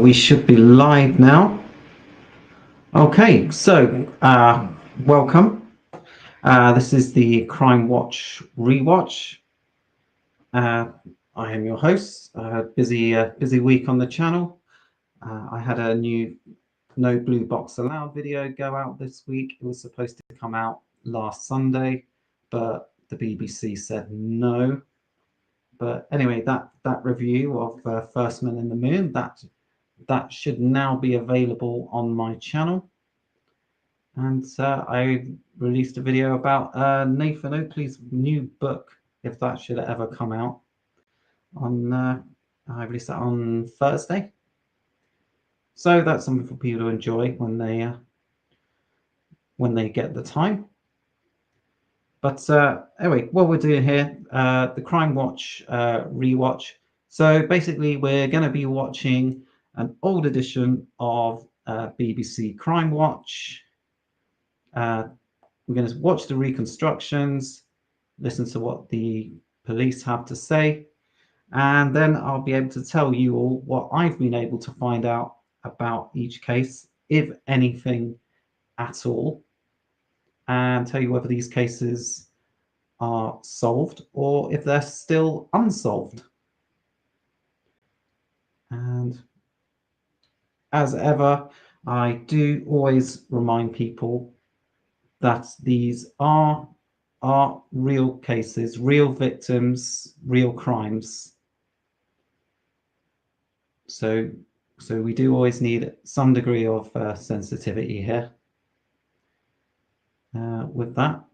we should be live now. Okay, so welcome. This is the Crimewatch rewatch. I am your host. Busy week on the channel. I had a new No Blue Box Allowed video go out this week. It was supposed to come out last Sunday, but the BBC said no. But anyway, that review of First Man in the Moon, that should now be available on my channel. And I released a video about Nathan Oakley's new book, if that should ever come out. I released that on Thursday. So that's something for people to enjoy when they get the time. But anyway, what we're doing here, the Crimewatch rewatch. So basically, we're going to be watching an old edition of BBC Crimewatch. We're going to watch the reconstructions, listen to what the police have to say, and then I'll be able to tell you all what I've been able to find out about each case, if anything at all, and tell you whether these cases are solved or if they're still unsolved. And as ever, I do always remind people that these are real cases, real victims, real crimes. So we do always need some degree of sensitivity here. With that,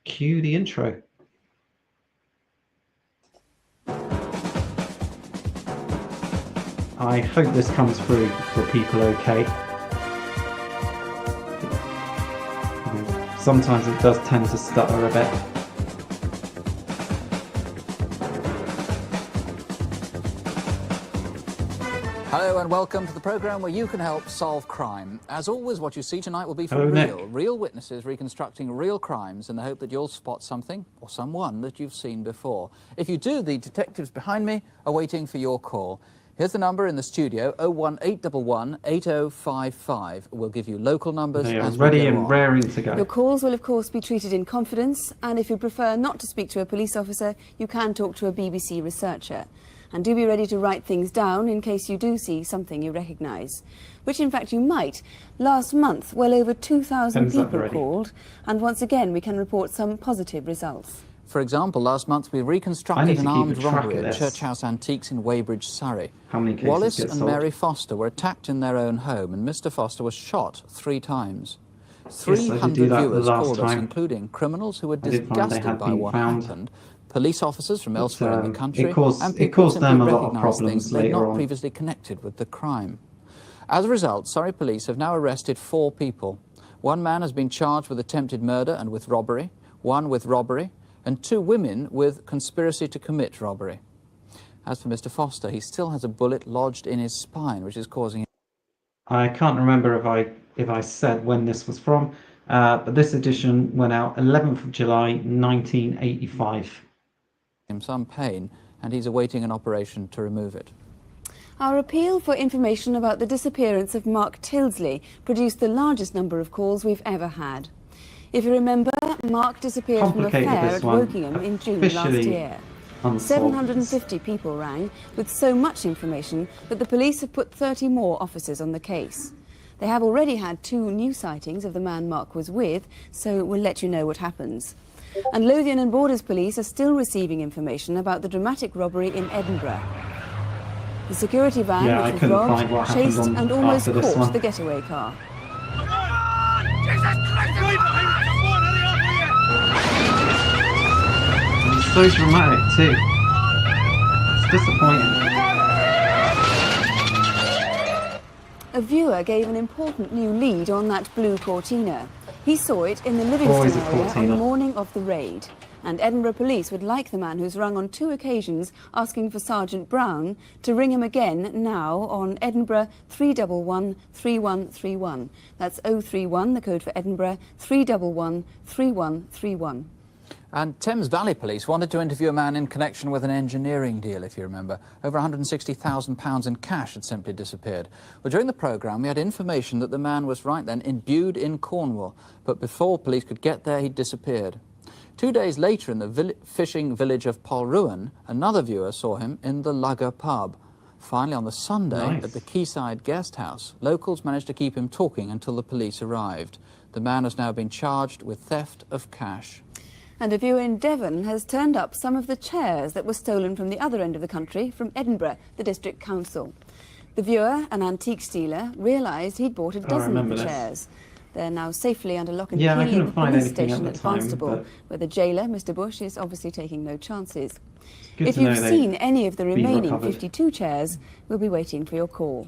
cue the intro. I hope this comes through for people okay. Sometimes it does tend to stutter a bit. Hello and welcome to the programme where you can help solve crime. As always, what you see tonight will be for real witnesses reconstructing real crimes in the hope that you'll spot something or someone that you've seen before. If you do, the detectives behind me are waiting for your call. Here's the number in the studio, 01811 8055. We'll give you local numbers They are as ready we go and on. raring to go. Your calls will of course be treated in confidence, and if you prefer not to speak to a police officer, you can talk to a BBC researcher. And do be ready to write things down in case you do see something you recognise. Which in fact you might. Last month, well over 2,000 people called, and once again we can report some positive results. For example, last month we reconstructed an armed robbery at Church House Antiques in Weybridge, Surrey. Wallace and Mary Foster were attacked in their own home, and Mr. Foster was shot 3 times. 300 viewers called us, including criminals who were disgusted by what happened, police officers from elsewhere in the country, and people simply recognised things they'd not previously connected with the crime. As a result, Surrey police have now arrested 4 people. 1 man has been charged with attempted murder and with robbery, 1 with robbery, and 2 women with conspiracy to commit robbery. As for Mr. Foster, he still has a bullet lodged in his spine, which is causing him... I can't remember if I said when this was from, but this edition went out 11th of July 1985. some pain, and he's awaiting an operation to remove it. Our appeal for information about the disappearance of Mark Tilsley produced the largest number of calls we've ever had. If you remember, Mark disappeared from a fair at Wokingham in June last year. 750 people rang with so much information that the police have put 30 more officers on the case. They have already had 2 new sightings of the man Mark was with, so we'll let you know what happens. And Lothian and Borders Police are still receiving information about the dramatic robbery in Edinburgh. The security van, which was robbed, chased and almost caught the getaway car. It's so dramatic too. It's disappointing. A viewer gave an important new lead on that blue Cortina. He saw it in the Livingston area on the morning of the raid. And Edinburgh Police would like the man who's rung on 2 occasions asking for Sergeant Brown to ring him again now on Edinburgh 311 3131. That's 031, the code for Edinburgh, 311 3131. And Thames Valley Police wanted to interview a man in connection with an engineering deal, if you remember. Over £160,000 in cash had simply disappeared. Well, during the programme, we had information that the man was right then imbued in Cornwall, but before police could get there, he'd disappeared. 2 days later, in the fishing village of Polruan, another viewer saw him in the Lugger pub. Finally, on the Sunday, at the Quayside guest house, locals managed to keep him talking until the police arrived. The man has now been charged with theft of cash. And a viewer in Devon has turned up some of the chairs that were stolen from the other end of the country, from Edinburgh, the district council. The viewer, an antique stealer, realised he'd bought a dozen of the chairs. They're now safely under lock and key in the police station at Barnstaple, where the jailer, Mr. Bush, is obviously taking no chances. If you've seen any of the remaining 52 chairs, we'll be waiting for your call.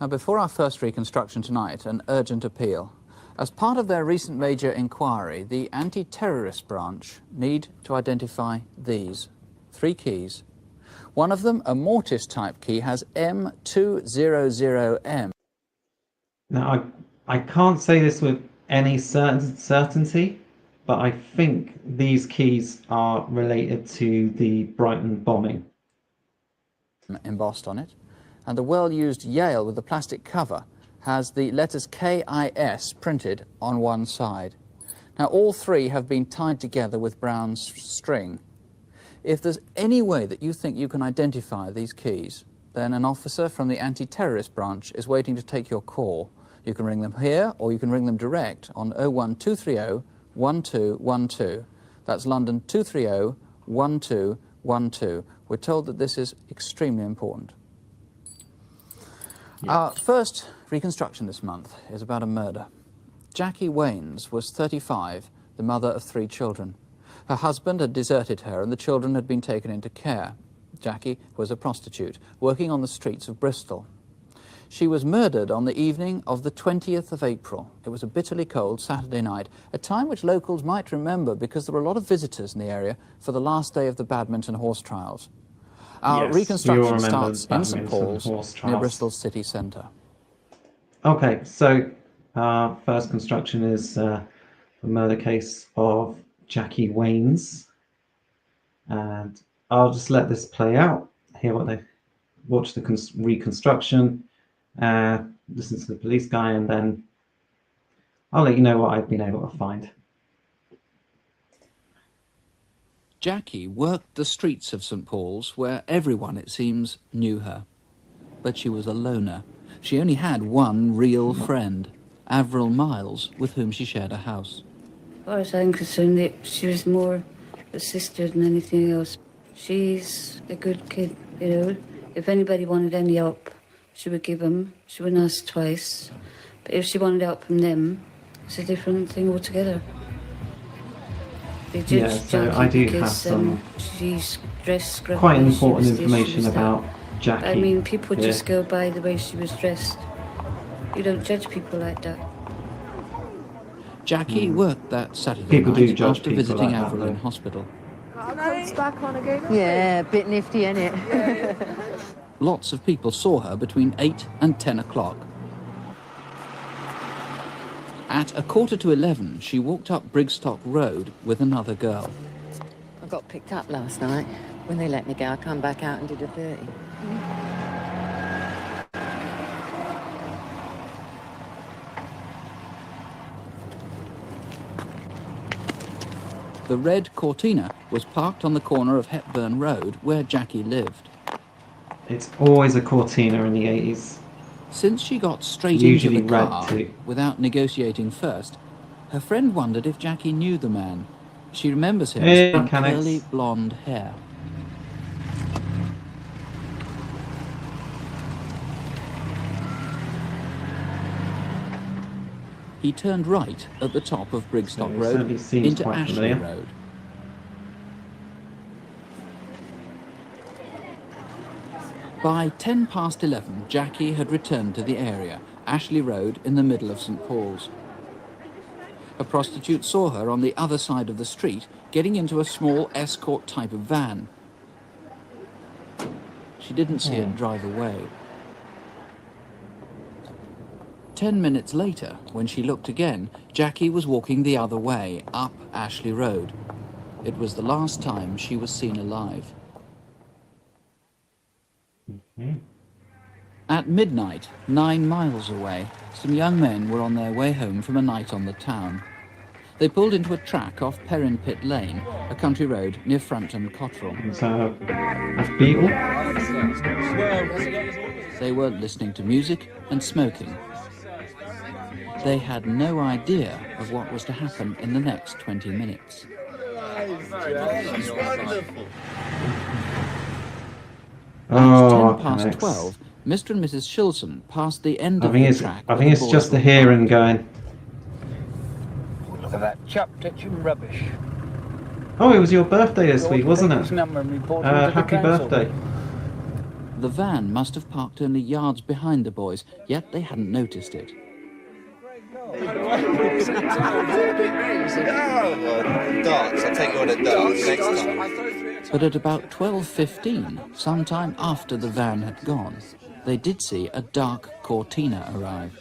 Now, before our first reconstruction tonight, an urgent appeal. As part of their recent major inquiry, the anti-terrorist branch need to identify these 3 keys. One of them, a mortise-type key, has M200M. Now, I can't say this with any certainty, but I think these keys are related to the Brighton bombing. Embossed on it. And the well-used Yale with the plastic cover has the letters KIS printed on one side. Now, all 3 have been tied together with brown string. If there's any way that you think you can identify these keys, then an officer from the anti-terrorist branch is waiting to take your call. You can ring them here, or you can ring them direct on 01230 1212. That's London 230 1212. We're told that this is extremely important. Our first reconstruction this month is about a murder. Jackie Waynes was 35, the mother of 3 children. Her husband had deserted her and the children had been taken into care. Jackie was a prostitute, working on the streets of Bristol. She was murdered on the evening of the 20th of April. It was a bitterly cold Saturday night, a time which locals might remember because there were a lot of visitors in the area for the last day of the badminton horse trials. Our reconstruction starts in St Paul's, near Bristol's city centre. Okay, so our first construction is the murder case of Jackie Waynes. And I'll just let this play out, hear what they watch the reconstruction, listen to the police guy, and then I'll let you know what I've been able to find. Jackie worked the streets of St Paul's, where everyone, it seems, knew her. But she was a loner. She only had one real friend, Avril Miles, with whom she shared a house. As far as I'm concerned, she was more a sister than anything else. She's a good kid, you know. If anybody wanted any help, she would give them. She wouldn't ask twice. But if she wanted help from them, it's a different thing altogether. Yeah, so I do have some she's dressed quite important information about Jackie. I mean, people just go by the way she was dressed. You don't judge people like that. Jackie worked that Saturday night after visiting Avril in hospital. Back on again. Yeah, a bit nifty, innit? Yeah. Lots of people saw her between 8 and 10 o'clock. At 11:15, she walked up Brigstock Road with another girl. I got picked up last night. When they let me go, I come back out and did a 30. The red Cortina was parked on the corner of Hepburn Road, where Jackie lived. It's always a Cortina in the 80s. Since she got straight into the car without negotiating first, her friend wondered if Jackie knew the man. She remembers him as curly blonde hair. He turned right at the top of Brigstock Road into Ashley Road. By 11:10, Jackie had returned to the area, Ashley Road in the middle of St Paul's. A prostitute saw her on the other side of the street, getting into a small escort type of van. She didn't see it drive away. 10 minutes later, when she looked again, Jackie was walking the other way, up Ashley Road. It was the last time she was seen alive. At midnight, 9 miles away, some young men were on their way home from a night on the town. They pulled into a track off Perrin Pit Lane, a country road near Frampton Cotterell. Is that a beetle? They were listening to music and smoking. They had no idea of what was to happen in the next 20 minutes. Oh, 12, Mr. and Mrs. Shilson passed the end of the track. I think it's just the hearing going. Look at that chap touching rubbish. Oh, it was your birthday this week, wasn't it? Happy birthday. The van must have parked only yards behind the boys, yet they hadn't noticed it. Darts, I'll take you on a darts next time. But at about 12:15, sometime after the van had gone, they did see a dark Cortina arrive.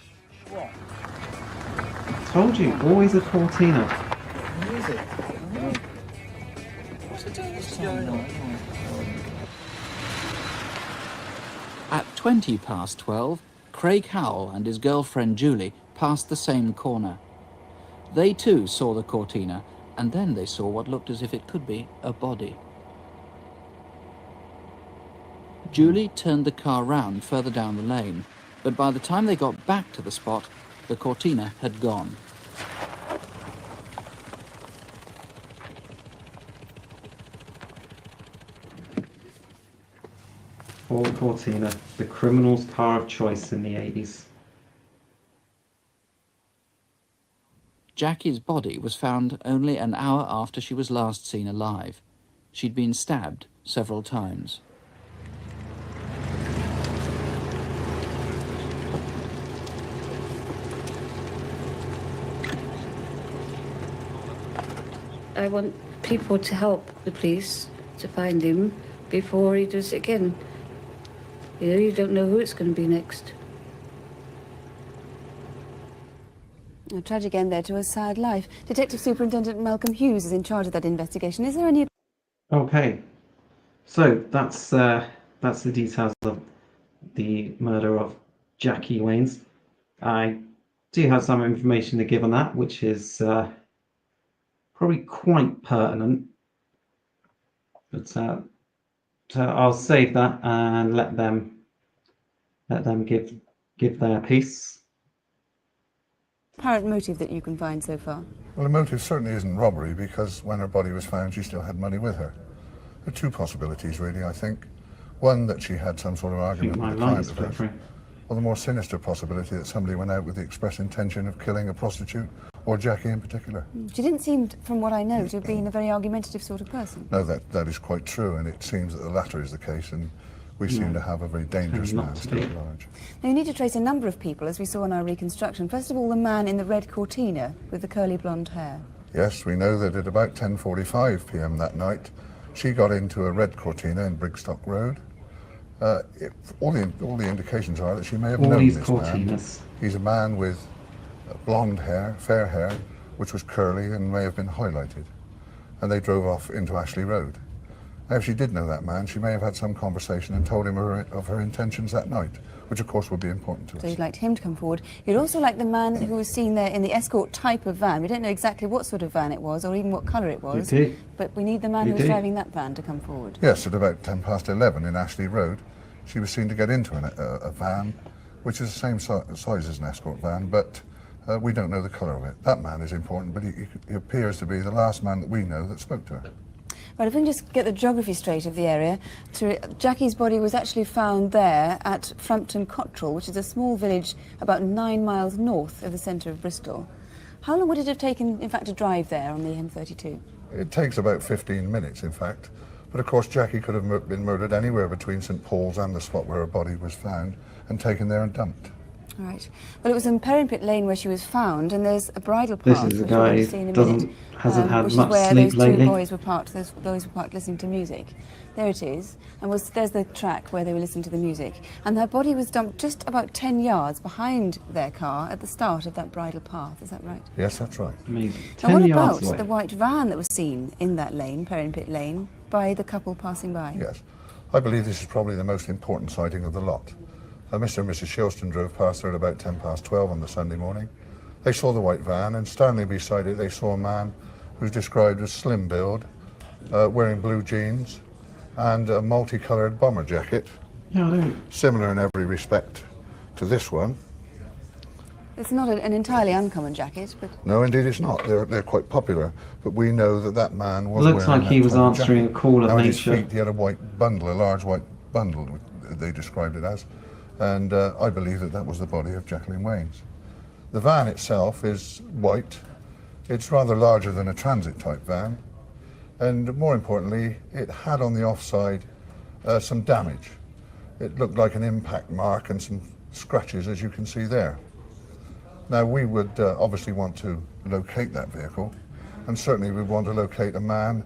Told you, always a Cortina. At 12:20, Craig Howell and his girlfriend Julie passed the same corner. They too saw the Cortina, and then they saw what looked as if it could be a body. Julie turned the car round further down the lane, but by the time they got back to the spot, the Cortina had gone. Ford Cortina, the criminal's car of choice in the 80s. Jackie's body was found only an hour after she was last seen alive. She'd been stabbed several times. I want people to help the police to find him before he does it again. You know, you don't know who it's going to be next. A tragic end there to a sad life. Detective Superintendent Malcolm Hughes is in charge of that investigation. Is there any... Okay, so that's the details of the murder of Jackie Waynes. I do have some information to give on that, which is probably quite pertinent. But so I'll save that and let them give their piece. Apparent motive that you can find so far? Well, the motive certainly isn't robbery, because when her body was found, she still had money with her. There are two possibilities, really, I think. One, that she had some sort of argument with a client of hers. Or the more sinister possibility that somebody went out with the express intention of killing a prostitute, or Jackie in particular. She didn't seem, from what I know, to have been a very argumentative sort of person. No, that is quite true, and it seems that the latter is the case, and we seem to have a very dangerous man still at large. Now, you need to trace a number of people, as we saw in our reconstruction. First of all, the man in the red Cortina with the curly blonde hair. Yes, we know that at about 10:45 p.m. that night, she got into a red Cortina in Brigstock Road. All the indications are that she may have known this man. He's a man with blonde hair, fair hair, which was curly and may have been highlighted. And they drove off into Ashley Road. Now, if she did know that man, she may have had some conversation and told him of her intentions that night, which of course would be important to us. So you'd like him to come forward. You'd also like the man who was seen there in the escort type of van. We don't know exactly what sort of van it was or even what colour it was, but we need the man who was driving that van to come forward. Yes, at about 11:10 in Ashley Road, she was seen to get into a van, which is the same size as an escort van, but we don't know the colour of it. That man is important, but he appears to be the last man that we know that spoke to her. Right, if we can just get the geography straight of the area. Jackie's body was actually found there at Frampton Cotterell, which is a small village about 9 miles north of the centre of Bristol. How long would it have taken, in fact, to drive there on the M32? It takes about 15 minutes, in fact. But of course, Jackie could have been murdered anywhere between St Paul's and the spot where her body was found and taken there and dumped. Right. Well, it was in Perrin Pit Lane where she was found, and there's a bridle path, This is a which we're going guy to see in a who minute, hasn't had which much is where sleep those lately. two boys were parked. Those boys were parked listening to music. There it is, and there's the track where they were listening to the music. And their body was dumped just about 10 yards behind their car at the start of that bridle path. Is that right? Yes, that's right. Amazing. Now, 10 what yards about away. the white van that was seen in that lane, Perrin Pit Lane, by the couple passing by? Yes. I believe this is probably the most important sighting of the lot. Mr. and Mrs. Shilston drove past there at about 12:10 on the Sunday morning. They saw the white van, and standing beside it, they saw a man who's described as slim build, wearing blue jeans and a multicoloured bomber jacket, similar in every respect to this one. It's not an entirely uncommon jacket, but... No, indeed it's not. They're quite popular, but we know that man was Looks wearing like he was answering a call of now, nature. at his feet, he had a white bundle, a large white bundle, they described it as, and I believe that was the body of Jacqueline Waynes. The van itself is white. It's rather larger than a transit-type van, and more importantly, it had on the offside some damage. It looked like an impact mark and some scratches, as you can see there. Now, we would obviously want to locate that vehicle, and certainly we'd want to locate a man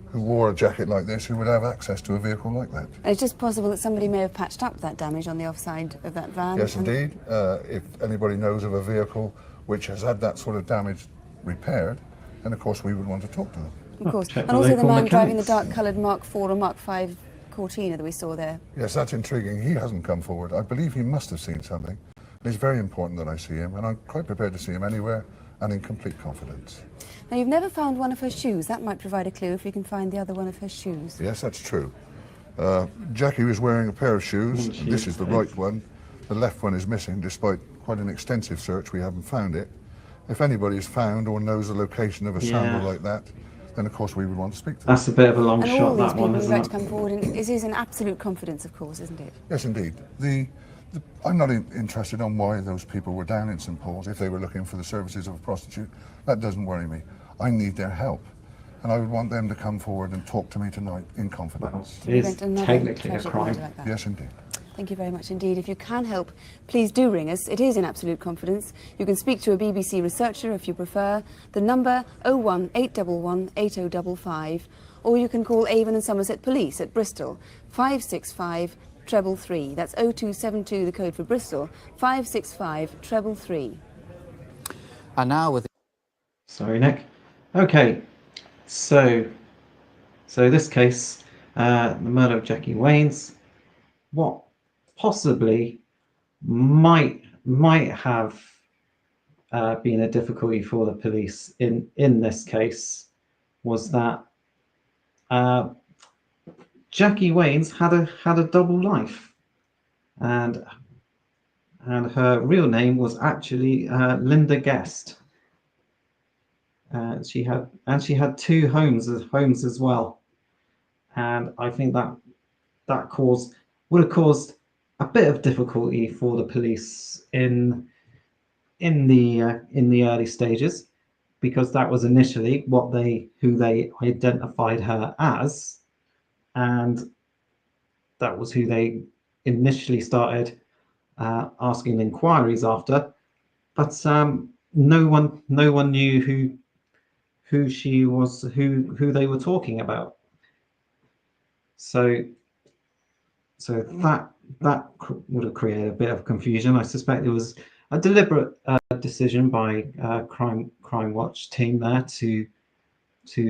who wore a jacket like this, who would have access to a vehicle like that. And it's just possible that somebody may have patched up that damage on the offside of that van. Yes, indeed. If anybody knows of a vehicle which has had that sort of damage repaired, then of course we would want to talk to them. Of course. Check And the also the local man driving the mechanics. dark-coloured Mark IV or Mark V Cortina that we saw there. Yes, that's intriguing. He hasn't come forward. I believe he must have seen something. It's very important that I see him, and I'm quite prepared to see him anywhere and in complete confidence. Now, you've never found one of her shoes. That might provide a clue if you can find the other one of her shoes. Yes, that's true. Jackie was wearing a pair of shoes. And this is the right one. The left one is missing, despite quite an extensive search. We haven't found it. If anybody has found or knows the location of a sandal like that, then of course we would want to speak to them. That's a bit of a long And shot, all these that people one, would isn't like it? to come forward, and it is in absolute confidence, of course, isn't it? Yes, indeed. I'm not interested on why those people were down in St Paul's, if they were looking for the services of a prostitute. That doesn't worry me. I need their help. And I would want them to come forward and talk to me tonight in confidence. It is technically a crime. Like that. Yes, indeed. Thank you very much indeed. If you can help, please do ring us. It is in absolute confidence. You can speak to a BBC researcher if you prefer. The number 01811 8055, or you can call Avon and Somerset Police at Bristol 565 333. That's 0272, the code for Bristol, 565 333. And now with... Sorry, Nick. Okay, so this case, the murder of Jackie Waynes, what possibly might have been a difficulty for the police in this case was that Jackie Waynes had a double life, and her real name was actually Linda Guest. She had two homes as well, and I think that would have caused a bit of difficulty for the police in the early stages, because that was initially who they identified her as, and that was who they initially started asking inquiries after. But no one knew who she was, who they were talking about. So that would have created a bit of confusion. I suspect it was a deliberate decision by Crimewatch team there to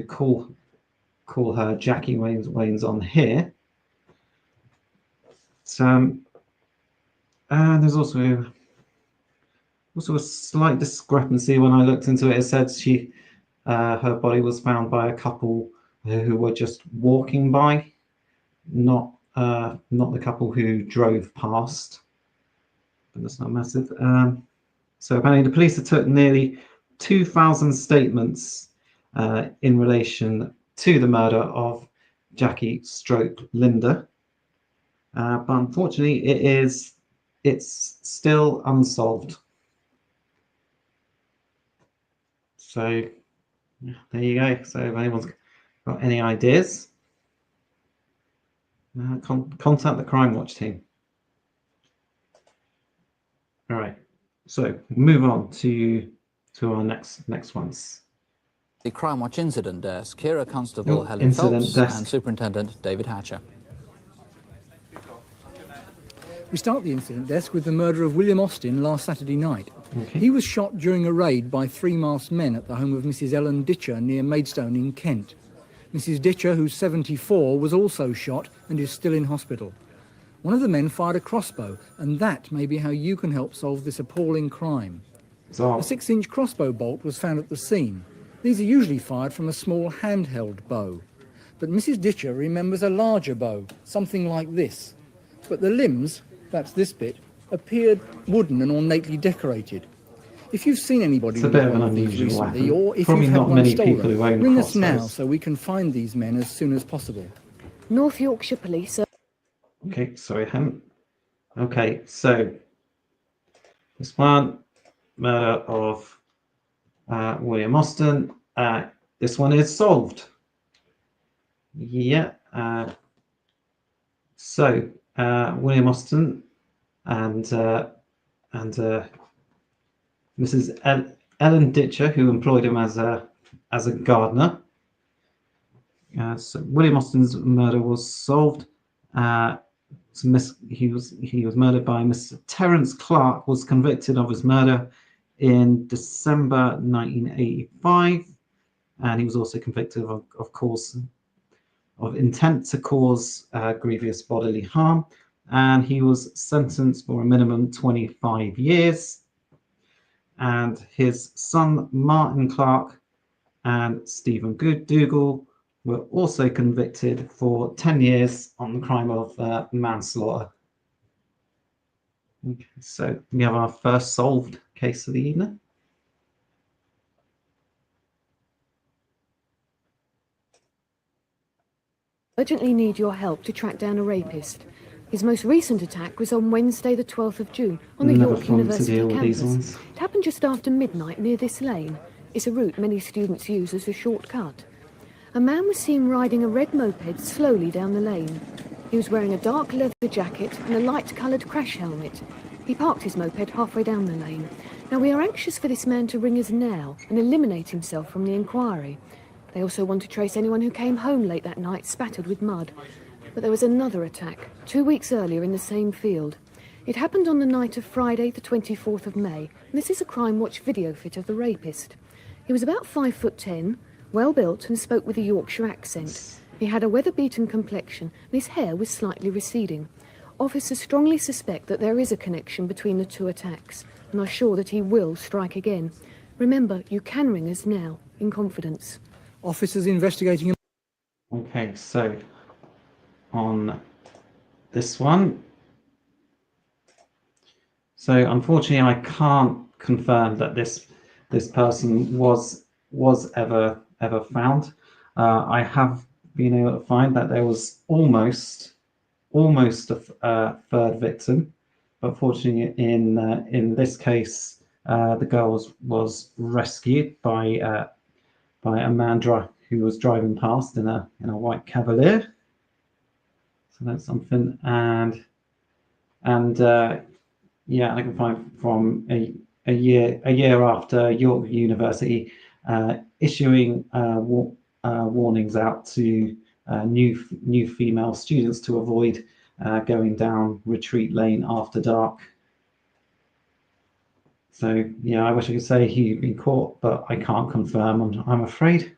call her Jackie Waynes on here. So and there's also a slight discrepancy when I looked into it. It said her body was found by a couple who were just walking by, not the couple who drove past. But that's not massive. So apparently the police have took nearly 2,000 statements in relation to the murder of Jackie / Linda. But unfortunately it's still unsolved. So there you go. So if anyone's got any ideas, contact the Crimewatch team. All right. So move on to our next ones. The Crimewatch Incident Desk. Here are Constable Helen Phelps and Superintendent David Hatcher. We start the incident desk with the murder of William Austin last Saturday night. Okay. He was shot during a raid by 3 masked men at the home of Mrs. Ellen Ditcher near Maidstone in Kent. Mrs. Ditcher, who's 74, was also shot and is still in hospital. One of the men fired a crossbow, and that may be how you can help solve this appalling crime. A 6-inch crossbow bolt was found at the scene. These are usually fired from a small handheld bow. But Mrs. Ditcher remembers a larger bow, something like this. But the limbs, that's this bit, appeared wooden and ornately decorated. If you've seen anybody with one of these recently, or if you've had one stolen, ring us now so we can find these men as soon as possible. North Yorkshire Police. Okay, sorry, Helen. Okay, so this one, murder of William Austin. This one is solved. Yeah. So William Austin and Mrs. Ellen Ditcher, who employed him as a gardener. So William Austin's murder was solved. He was murdered by Mr. Terence Clark, was convicted of his murder in December 1985, and he was also convicted of intent to cause grievous bodily harm, and he was sentenced for a minimum 25 years. And his son Martin Clark and Stephen Dougal were also convicted for 10 years on the crime of manslaughter. Okay, so we have our first solved case of the evening. Urgently need your help to track down a rapist. His most recent attack was on Wednesday the 12th of June on the York University campus. It happened just after midnight near this lane. It's a route many students use as a shortcut. A man was seen riding a red moped slowly down the lane. He was wearing a dark leather jacket and a light-coloured crash helmet. He parked his moped halfway down the lane. Now, we are anxious for this man to ring us now and eliminate himself from the inquiry. They also want to trace anyone who came home late that night spattered with mud. But there was another attack 2 weeks earlier in the same field. It happened on the night of Friday the 24th of May. This is a Crimewatch video fit of the rapist. He was about 5'10", well-built and spoke with a Yorkshire accent. He had a weather-beaten complexion and his hair was slightly receding. Officers strongly suspect that there is a connection between the two attacks and are sure that he will strike again. Remember, you can ring us now, in confidence. Officers investigating him. Okay, so on this one. So unfortunately, I can't confirm that this person was ever found. I have been able to find that there was almost a third victim, but fortunately, in this case, the girl was rescued by a man who was driving past in a white Cavalier. So that's something, and yeah, I can find from a year after York University issuing warnings out to new female students to avoid going down Retreat Lane after dark. So yeah, I wish I could say he'd been caught, but I can't confirm. I'm afraid.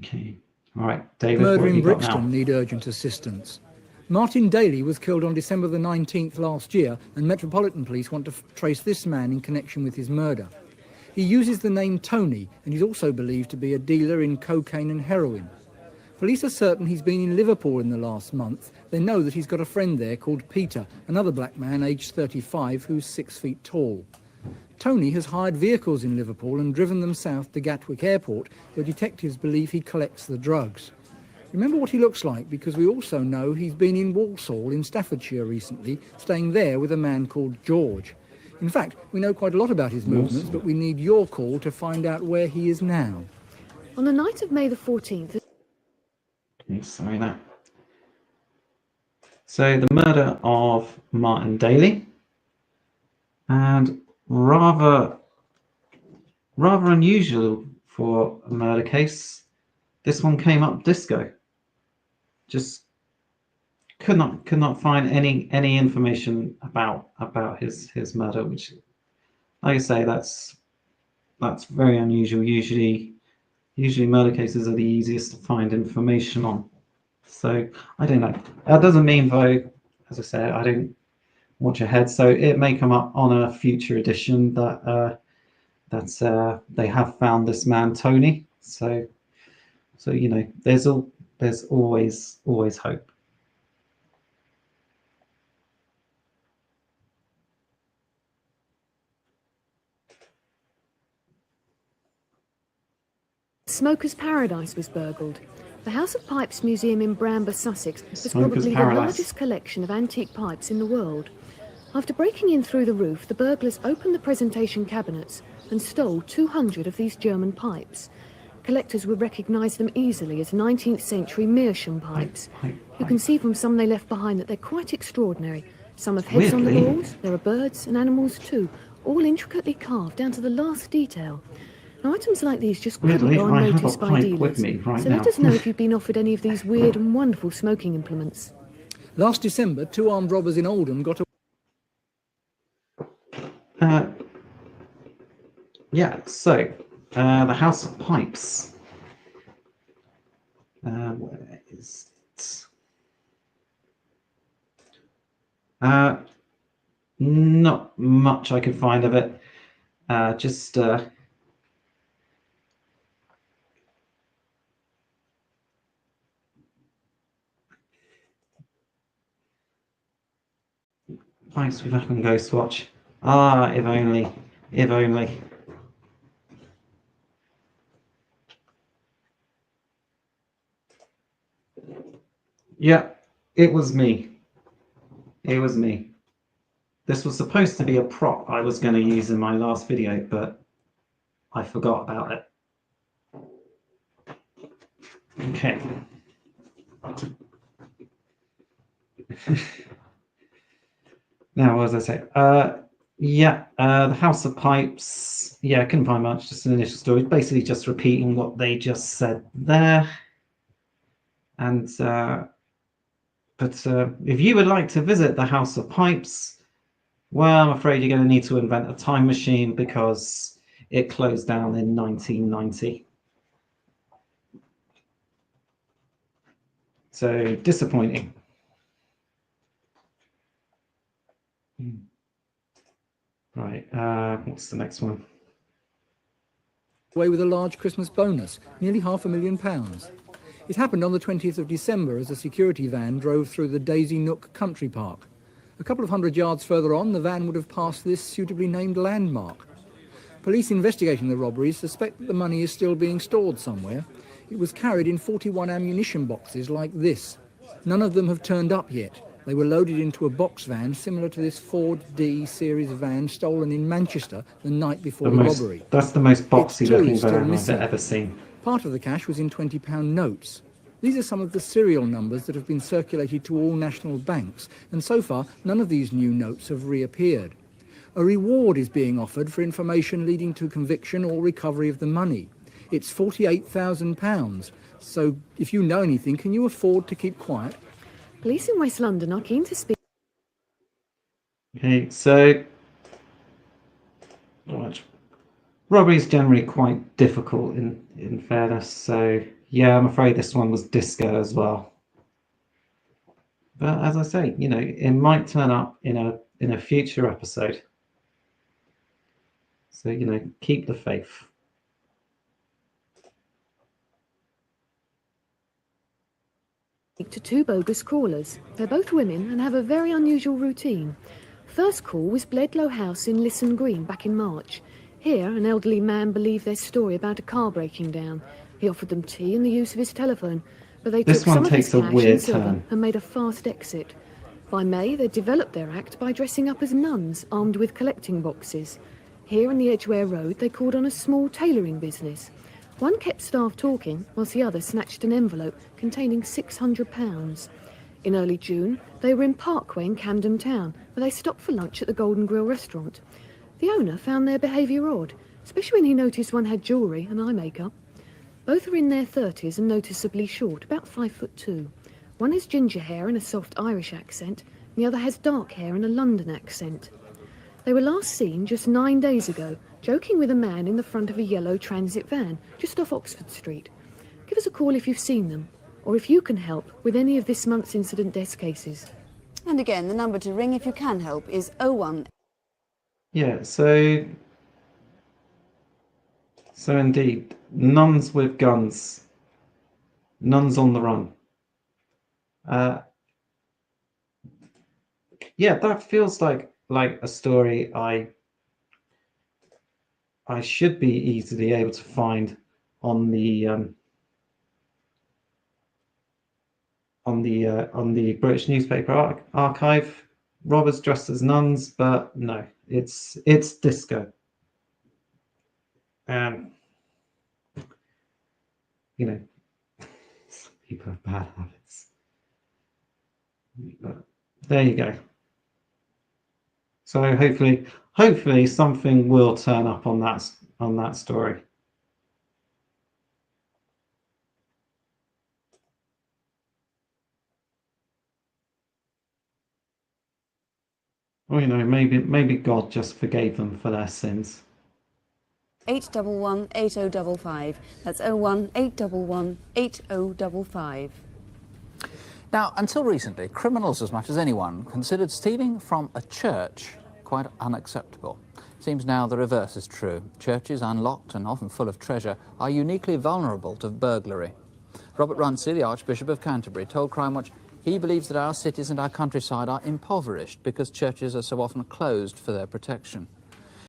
Okay. All right, David. Murder in Brixton need urgent assistance. Martin Daly was killed on December the 19th last year, and Metropolitan Police want to trace this man in connection with his murder. He uses the name Tony, and he's also believed to be a dealer in cocaine and heroin. Police are certain he's been in Liverpool in the last month. They know that he's got a friend there called Peter, another black man aged 35 who's 6 feet tall. Tony has hired vehicles in Liverpool and driven them south to Gatwick Airport, where detectives believe he collects the drugs. Remember what he looks like, because we also know he's been in Walsall in Staffordshire recently, staying there with a man called George. In fact, we know quite a lot about his movements, but we need your call to find out where he is now. On the night of May the 14th... Okay, sorry that. So the murder of Martin Daly, and rather unusual for a murder case, this one came up disco. Just could not find any information about his murder, which, like I say, that's very unusual. Usually murder cases are the easiest to find information on. So I don't know. That doesn't mean, though, as I say, I don't watch ahead. So it may come up on a future edition that they have found this man Tony. So you know, there's always hope. Smoker's Paradise was burgled. The House of Pipes Museum in Bramber, Sussex, has probably the largest collection of antique pipes in the world. After breaking in through the roof, the burglars opened the presentation cabinets and stole 200 of these German pipes. Collectors would recognise them easily as 19th century meerschaum pipes. You can see from some they left behind that they're quite extraordinary. Some have heads on the walls, there are birds and animals too, all intricately carved down to the last detail. Now, items like these just couldn't go unnoticed by dealers. So let us know if you've been offered any of these weird and wonderful smoking implements. Last December, 2 armed robbers in Oldham got Yeah, so the House of Pipes. Where is it? Not much I could find of it. Just thanks, we're back on Ghostwatch. Ah, if only. If only. Yeah, it was me. It was me. This was supposed to be a prop I was going to use in my last video, but I forgot about it. Okay. Now, what was I say? The House of Pipes. Yeah, I couldn't find much, just an initial story. Basically just repeating what they just said there. And but if you would like to visit the House of Pipes, well, I'm afraid you're going to need to invent a time machine because it closed down in 1990. So disappointing. Right, what's the next one? Away with a large Christmas bonus, nearly £500,000. It happened on the 20th of December as a security van drove through the Daisy Nook Country Park. A couple of hundred yards further on, the van would have passed this suitably named landmark. Police investigating the robberies suspect that the money is still being stored somewhere. It was carried in 41 ammunition boxes like this. None of them have turned up yet. They were loaded into a box van similar to this Ford D series van stolen in Manchester the night before the robbery. That's the most boxy looking van I've ever seen. Part of the cash was in £20 notes. These are some of the serial numbers that have been circulated to all national banks, and so far none of these new notes have reappeared. A reward is being offered for information leading to conviction or recovery of the money. It's £48,000. So if you know anything, can you afford to keep quiet? Police in West London are keen to speak. Okay, so robbery is generally quite difficult in fairness, so yeah, I'm afraid this one was disco as well. But as I say, you know, it might turn up in a future episode. So, you know, keep the faith. To 2 bogus callers. They're both women and have a very unusual routine. First call was Bledlow House in Lisson Green back in March. Here, an elderly man believed their story about a car breaking down. He offered them tea and the use of his telephone, but they took some of his cash and silver and made a fast exit. By May, they developed their act by dressing up as nuns, armed with collecting boxes. Here in the Edgware Road, they called on a small tailoring business. One kept staff talking, whilst the other snatched an envelope containing £600. In early June, they were in Parkway in Camden Town, where they stopped for lunch at the Golden Grill restaurant. The owner found their behaviour odd, especially when he noticed one had jewellery and eye makeup. Both are in their 30s and noticeably short, about 5'2". One has ginger hair and a soft Irish accent, and the other has dark hair and a London accent. They were last seen just 9 days ago, joking with a man in the front of a yellow transit van, just off Oxford Street. Give us a call if you've seen them, or if you can help with any of this month's incident death cases. And again, the number to ring if you can help is 01. Yeah, so indeed, nuns with guns, nuns on the run. Yeah, that feels like a story I should be easily able to find on the British newspaper archive. Robbers dressed as nuns, but no, it's disco. You know, some people have bad habits. But there you go. So hopefully something will turn up on that story. Or maybe God just forgave them for their sins. 811 8055. That's 01 811 8055. Now, until recently, criminals as much as anyone considered stealing from a church quite unacceptable. Seems now the reverse is true. Churches, unlocked and often full of treasure, are uniquely vulnerable to burglary. Robert Runcie, the Archbishop of Canterbury, told Crimewatch he believes that our cities and our countryside are impoverished because churches are so often closed for their protection.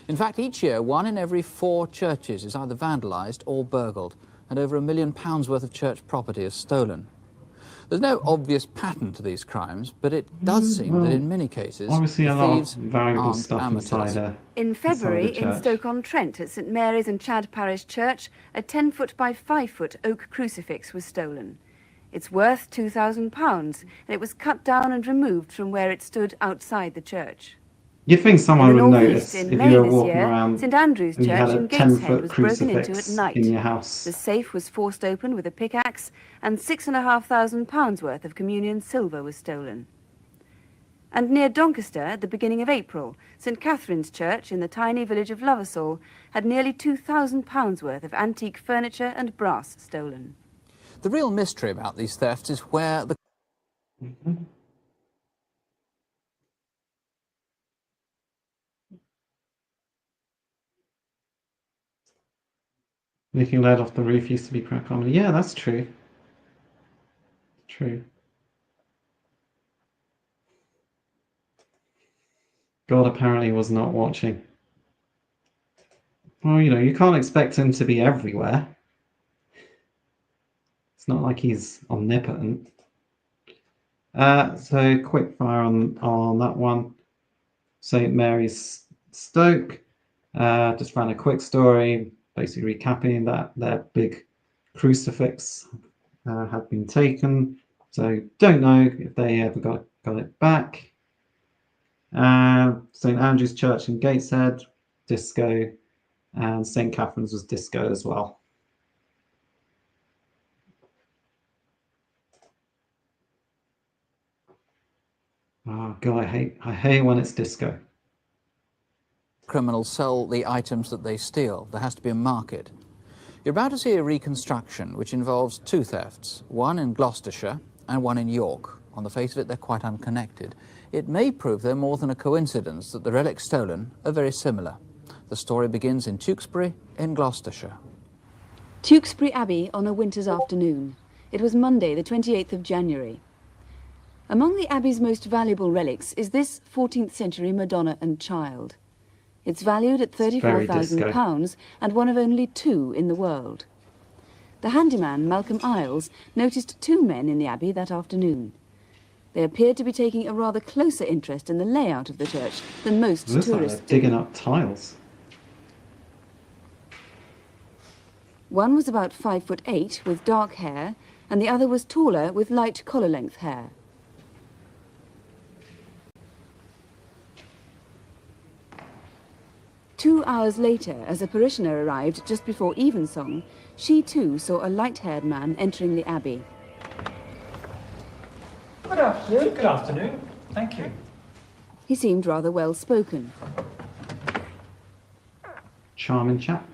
In fact, each year, 1 in every 4 churches is either vandalised or burgled, and over £1 million worth of church property is stolen. There's no obvious pattern to these crimes, but it does seem that in many cases, obviously the a lot thieves of valuable aren't stuff amateurs. In February, in Stoke-on-Trent at St Mary's and Chad Parish Church, a 10-foot by 5-foot oak crucifix was stolen. It's worth £2,000, and it was cut down and removed from where it stood outside the church. You'd think someone would notice in if May you were this walking year, around St Andrew's and you Church had a in Gateshead 10-foot was broken into at crucifix night. in your house. The safe was forced open with a pickaxe, and £6,500 worth of communion silver was stolen. And near Doncaster, at the beginning of April, St Catherine's Church in the tiny village of Loversall had nearly £2,000 worth of antique furniture and brass stolen. The real mystery about these thefts is where the Licking lead off the roof used to be quite common. Yeah, that's true. True. God apparently was not watching. Well, you can't expect him to be everywhere. It's not like he's omnipotent. So quick fire on that one. St Mary's Stoke. Just ran a quick story, basically recapping that their big crucifix had been taken. So don't know if they ever got it back. St Andrew's Church in Gateshead, disco, and St Catherine's was disco as well. Oh God, I hate when it's disco. Criminals sell the items that they steal. There has to be a market. You're about to see a reconstruction which involves 2 thefts, one in Gloucestershire and one in York. On the face of it, they're quite unconnected. It may prove they're more than a coincidence that the relics stolen are very similar. The story begins in Tewkesbury in Gloucestershire. Tewkesbury Abbey on a winter's afternoon. It was Monday, the 28th of January. Among the Abbey's most valuable relics is this 14th century Madonna and Child. It's valued at £34,000 and one of only 2 in the world. The handyman, Malcolm Isles, noticed 2 men in the Abbey that afternoon. They appeared to be taking a rather closer interest in the layout of the church than most tourists do. Digging up tiles. One was about 5'8" with dark hair, and the other was taller with light collar-length hair. 2 hours later, as a parishioner arrived just before evensong, she too saw a light-haired man entering the abbey. Good afternoon. Good afternoon. Thank you. He seemed rather well-spoken. Charming chap.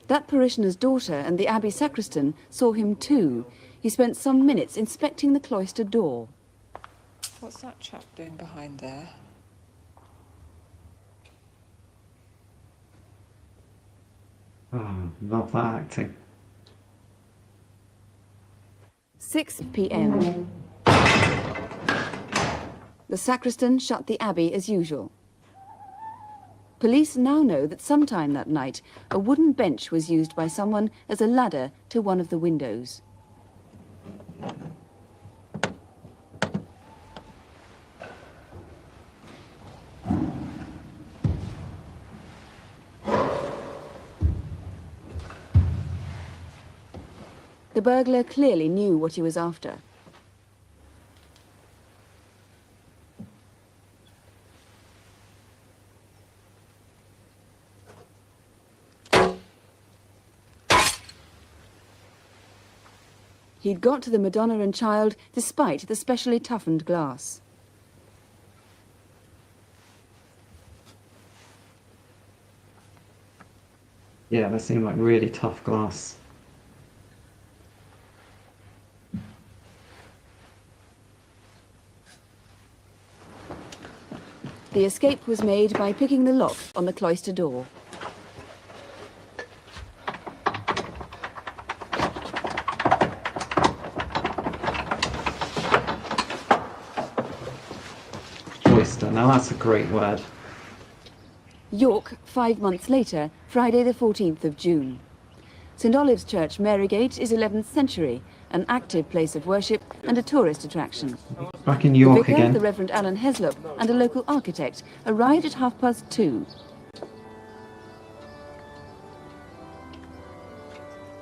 That parishioner's daughter and the abbey sacristan saw him too. He spent some minutes inspecting the cloister door. What's that chap doing behind there? Oh, love that acting. 6 p.m. The sacristan shut the abbey as usual. Police now know that sometime that night a wooden bench was used by someone as a ladder to one of the windows. The burglar clearly knew what he was after. He'd got to the Madonna and Child despite the specially toughened glass. Yeah, they seem like really tough glass. The escape was made by picking the lock on the cloister door. Cloister, now that's a great word. York, 5 months later, Friday the 14th of June. St Olave's Church, Marygate, is 11th century, an active place of worship and a tourist attraction. Back in York the vicar, again. the Reverend Alan Heslop, and a local architect arrived at 2:30.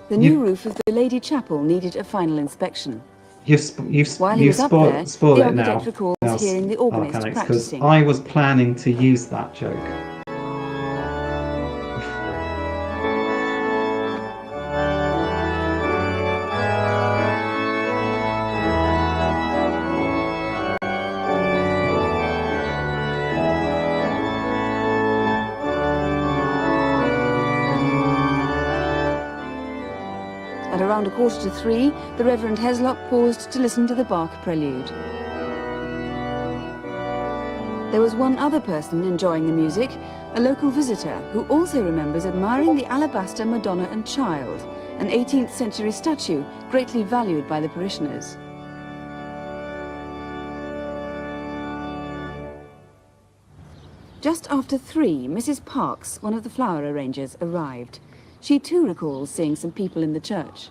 The new roof of the Lady Chapel needed a final inspection. While he was up there, spoiled the it now. architect recalls hearing the organist practicing. Because I was planning to use that joke. At around 2:45, the Reverend Heslop paused to listen to the Bach prelude. There was one other person enjoying the music, a local visitor who also remembers admiring the alabaster Madonna and Child, an 18th century statue greatly valued by the parishioners. Just after 3, Mrs. Parks, one of the flower arrangers, arrived. She too recalls seeing some people in the church.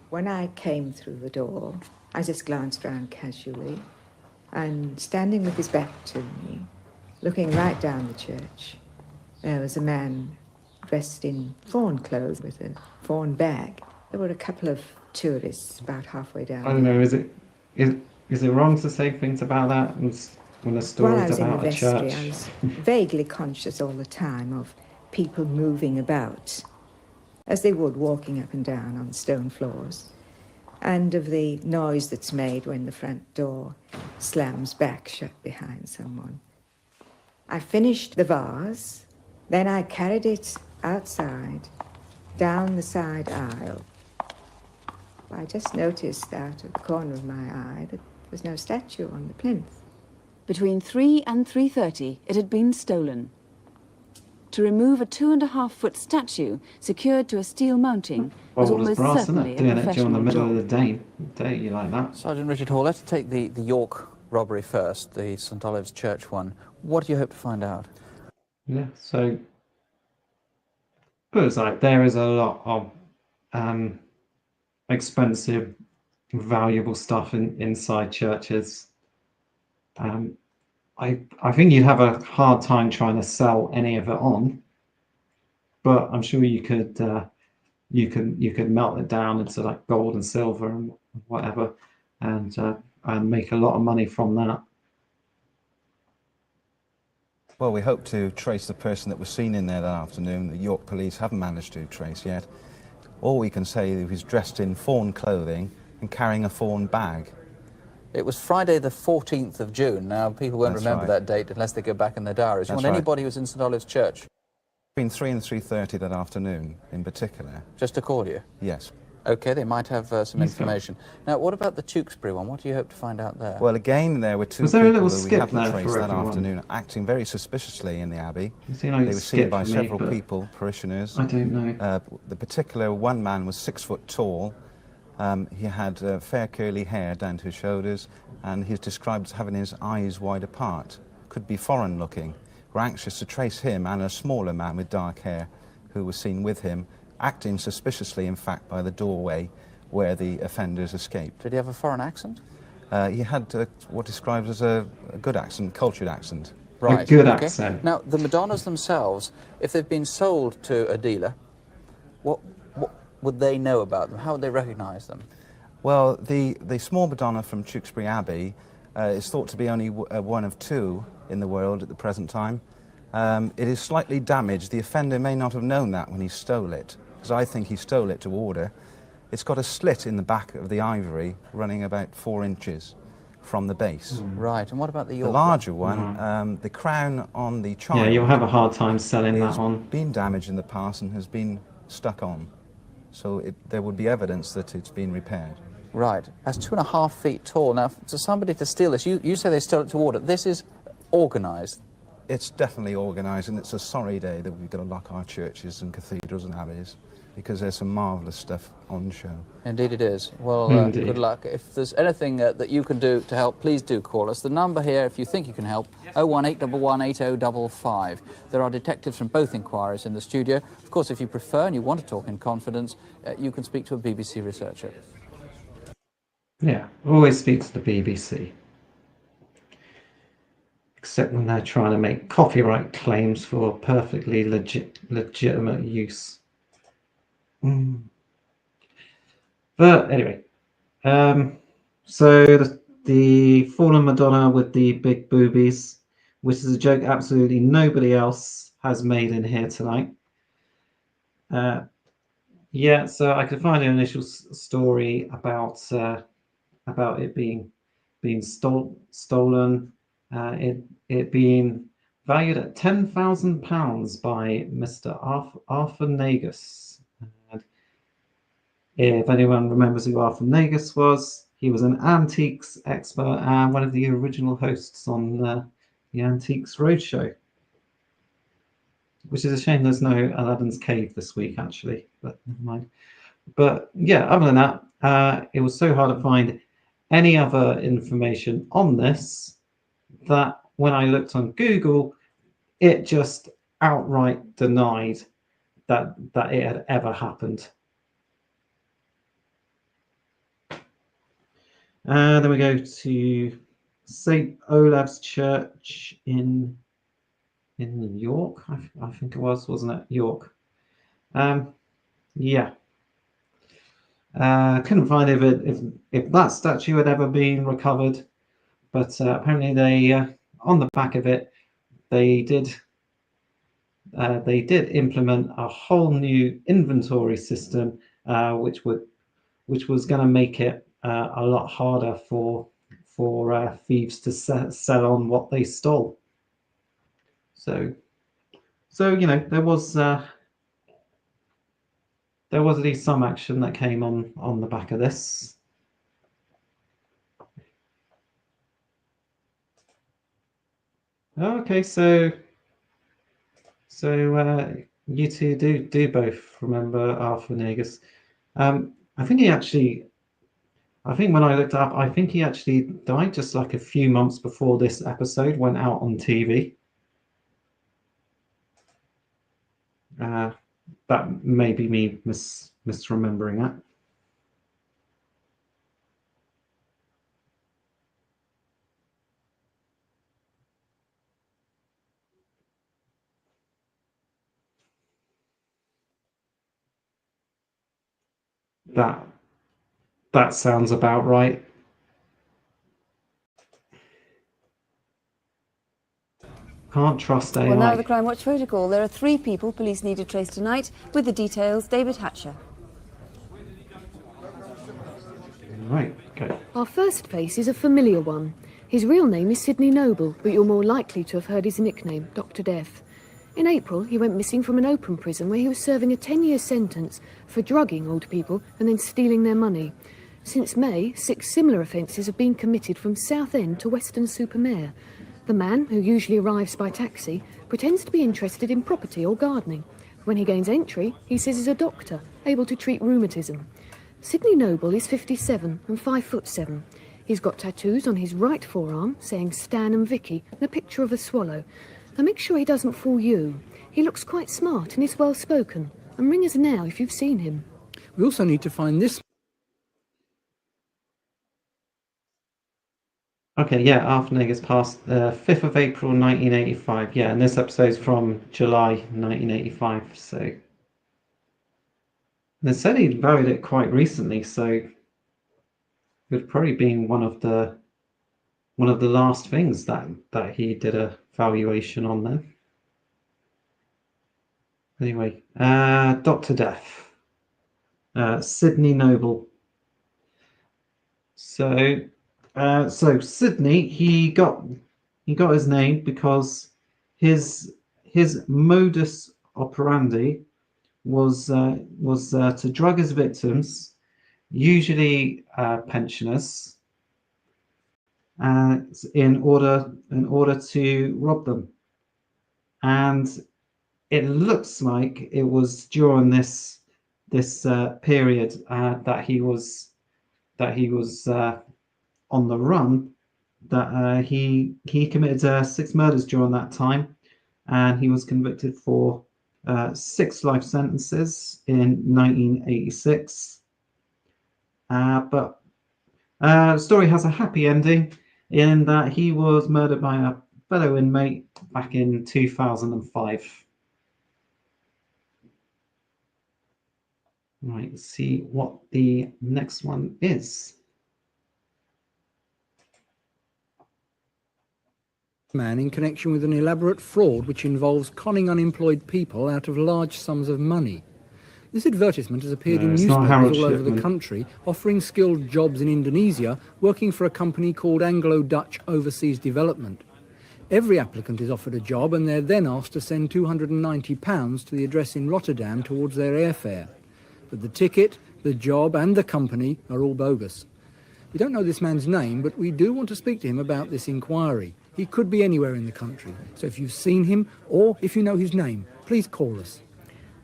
When I came through the door, I just glanced round casually, and standing with his back to me, looking right down the church, there was a man dressed in fawn clothes with a fawn bag. There were a couple of tourists about halfway down. I don't know, is it wrong to say things about that when a story is about a church? I was vaguely conscious all the time of people moving about, as they would walking up and down on stone floors, and of the noise that's made when the front door slams back shut behind someone. I finished the vase, then I carried it outside, down the side aisle. I just noticed out of the corner of my eye that there was no statue on the plinth. Between 3 and 3:30, it had been stolen. To remove a 2.5-foot statue secured to a steel mounting was almost certainly a doing it during the professional middle job. of the day, you like that? Sergeant Richard Hall, let's take the York robbery first, the St Olave's Church one. What do you hope to find out? Yeah, so but it's like there is a lot of expensive, valuable stuff inside churches. I think you'd have a hard time trying to sell any of it on, but I'm sure you could melt it down into like gold and silver and whatever, and make a lot of money from that. Well, we hope to trace the person that was seen in there that afternoon. The York police haven't managed to trace yet. All we can say is he was dressed in fawn clothing and carrying a fawn bag. It was Friday the 14th of June. Now, people won't remember that date unless they go back in their diaries. You want anybody who's in St Olave's Church? Between 3 and 3:30 that afternoon, in particular. Just to call you? Yes. OK, they might have some information. Now, what about the Tewkesbury one? What do you hope to find out there? Well, again, there were two people that we haven't traced that afternoon, acting very suspiciously in the Abbey. They were seen by several people, parishioners. I don't know. The particular one man was 6 foot tall. He had fair curly hair down to his shoulders, and he's described as having his eyes wide apart. Could be foreign looking. We're anxious to trace him and a smaller man with dark hair who was seen with him, acting suspiciously, in fact, by the doorway where the offenders escaped. Did he have a foreign accent? He had what described as a good accent, cultured accent. Right. A good accent. Now, the Madonnas themselves, if they've been sold to a dealer, what would they know about them? How would they recognise them? Well, the small Madonna from Tewkesbury Abbey is thought to be only one of two in the world at the present time. It is slightly damaged. The offender may not have known that when he stole it, because I think he stole it to order. It's got a slit in the back of the ivory running about 4 inches from the base. Right, and what about the York? The larger one, the crown on the child... Yeah, you'll have a hard time selling that on. It's been damaged in the past and has been stuck on. So there would be evidence that it's been repaired. Right, that's 2.5 feet tall. Now, for somebody to steal this, you say they stole it to order. This is organised. It's definitely organised, and it's a sorry day that we've got to lock our churches and cathedrals and abbeys, because there's some marvellous stuff on show. Indeed it is. Well, good luck. If there's anything that you can do to help, please do call us. The number here, if you think you can help, 018118055. There are detectives from both inquiries in the studio. Of course, if you prefer and you want to talk in confidence, you can speak to a BBC researcher. Yeah, always speak to the BBC. Except when they're trying to make copyright claims for perfectly legitimate use. But anyway, so the fallen Madonna with the big boobies, which is a joke absolutely nobody else has made in here tonight. Yeah, so I could find an initial story about it being stolen. It being valued at £10,000 by Mr. Arthur Nagus. And if anyone remembers who Arthur Nagus was, he was an antiques expert and one of the original hosts on the Antiques Roadshow. Which is a shame there's no Aladdin's Cave this week, actually, but never mind. But yeah, other than that, it was so hard to find any other information on this that when I looked on Google, it just outright denied that it had ever happened. Then we go to St. Olave's Church in York, I think it was, wasn't it? York. Yeah. Couldn't find if that statue had ever been recovered. But apparently they, on the back of it, they did implement a whole new inventory system, which was going to make it a lot harder for thieves to sell on what they stole. So you know, there was at least some action that came on the back of this. Okay, so you two do both remember Arthur Nagus. I think when I looked up, I think he actually died just like a few months before this episode went out on TV. That may be me misremembering that. That sounds about right. Can't trust AI. Well, now the Crimewatch protocol. There are 3 people police need to trace tonight. With the details, David Hatcher. Right, go. Our first face is a familiar one. His real name is Sidney Noble, but you're more likely to have heard his nickname, Dr. Death. In April, he went missing from an open prison where he was serving a 10-year sentence for drugging old people and then stealing their money. Since May, 6 similar offences have been committed from Southend to Weston-super-Mare. The man, who usually arrives by taxi, pretends to be interested in property or gardening. When he gains entry, he says he's a doctor, able to treat rheumatism. Sidney Noble is 57 and 5'7". He's got tattoos on his right forearm saying Stan and Vicky and a picture of a swallow. Now make sure he doesn't fool you. He looks quite smart and is well spoken. And ring us now if you've seen him. We also need to find this. Okay, yeah, Arfnig is past the 5th of April 1985. Yeah, and this episode's from July 1985. So they said he valued it quite recently, so it would probably been one of the last things that he did a valuation on then. Anyway, Dr. Death, Sidney Noble. So Sidney, he got his name because his modus operandi was to drug his victims, usually pensioners, in order to rob them. And it looks like it was during this period that he was on the run that he committed 6 murders during that time, and he was convicted for 6 life sentences in 1986. But the story has a happy ending in that he was murdered by a fellow inmate back in 2005. Right, let's see what the next one is. Man in connection with an elaborate fraud which involves conning unemployed people out of large sums of money. This advertisement has appeared in newspapers all over the country, offering skilled jobs in Indonesia, working for a company called Anglo-Dutch Overseas Development. Every applicant is offered a job and they're then asked to send £290 to the address in Rotterdam towards their airfare. But the ticket, the job and the company are all bogus. We don't know this man's name, but we do want to speak to him about this inquiry. He could be anywhere in the country, so if you've seen him or if you know his name, please call us.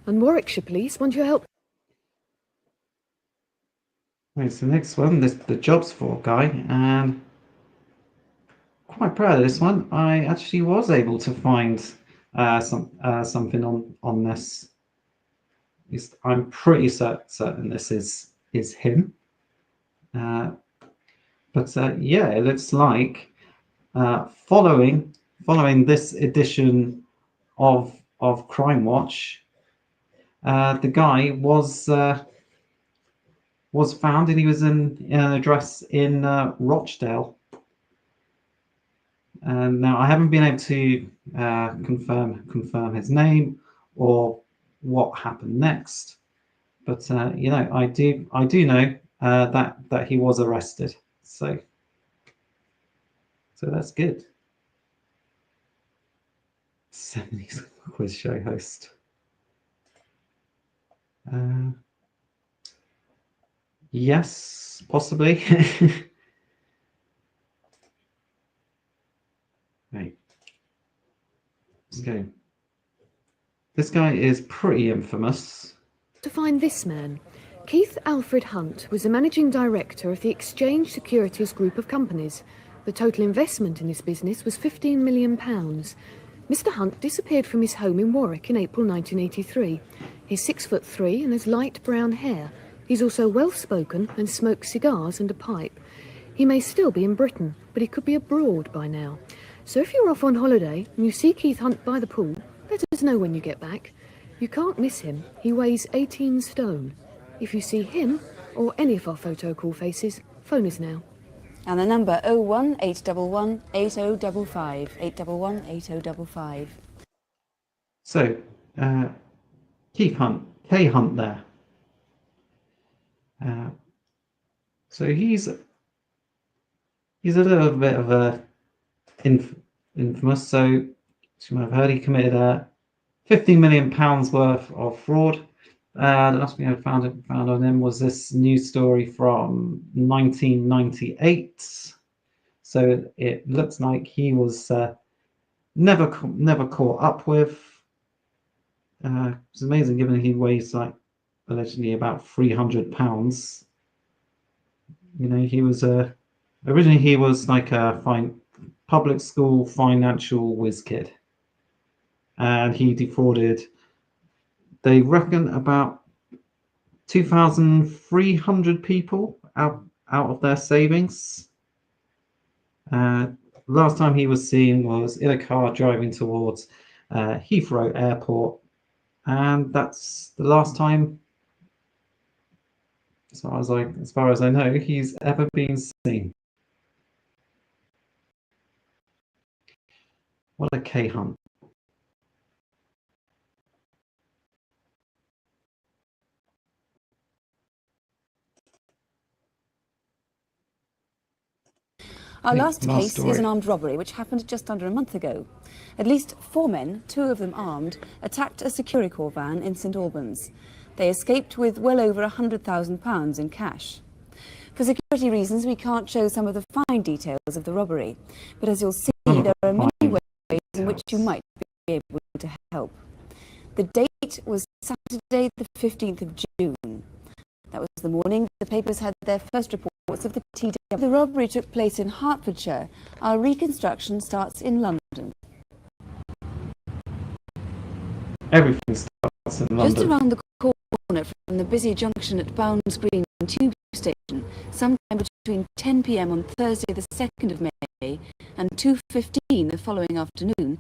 And Warwickshire Police want your help. Right, so the next one, the jobs for guy, and quite proud of this one. I actually was able to find something on this. I'm pretty certain this is him. But yeah, it looks like following this edition of Crimewatch, the guy was found, and he was in an address in Rochdale. And now I haven't been able to confirm his name or what happened next, but you know, I do know that he was arrested. So that's good. 70s quiz show host. Yes, possibly. Right. Let's go. This guy is pretty infamous. To find this man, Keith Alfred Hunt was the managing director of the Exchange Securities Group of Companies. The total investment in this business was £15 million. Mr. Hunt disappeared from his home in Warwick in April 1983. He's 6'3" and has light brown hair. He's also well-spoken and smokes cigars and a pipe. He may still be in Britain, but he could be abroad by now. So if you're off on holiday and you see Keith Hunt by the pool, let us know when you get back. You can't miss him. He weighs 18 stone. If you see him or any of our photo call faces, phone us now. And the number 01811 8055. 811 8055. So, K Hunt there. So he's a little bit of a infamous. So you might have heard he committed £15 million worth of fraud. The last thing I found on him was this news story from 1998. So it looks like he was never caught up with. It's amazing, given he weighs like allegedly about 300 pounds. You know, he was originally he was like a public school financial whiz kid, and he defrauded, they reckon, about 2,300 people out of their savings. Last time he was seen was in a car driving towards Heathrow Airport, and that's the last time, as far as I know, he's ever been seen. What a K Hunt. Our last case is an armed robbery which happened just under a month ago. At least 4 men, 2 of them armed, attacked a Securicorps van in St Albans. They escaped with well over £100,000 in cash. For security reasons, we can't show some of the fine details of the robbery, but as you'll see, there are many ways in which you might be able to help. The date was Saturday the 15th of June. That was the morning the papers had their first reports of the TW. The robbery took place in Hertfordshire. Our reconstruction starts in London. Everything starts in London. Just around the corner from the busy junction at Bounds Green Tube Station, sometime between 10 p.m. on Thursday the 2nd of May and 2:15 the following afternoon,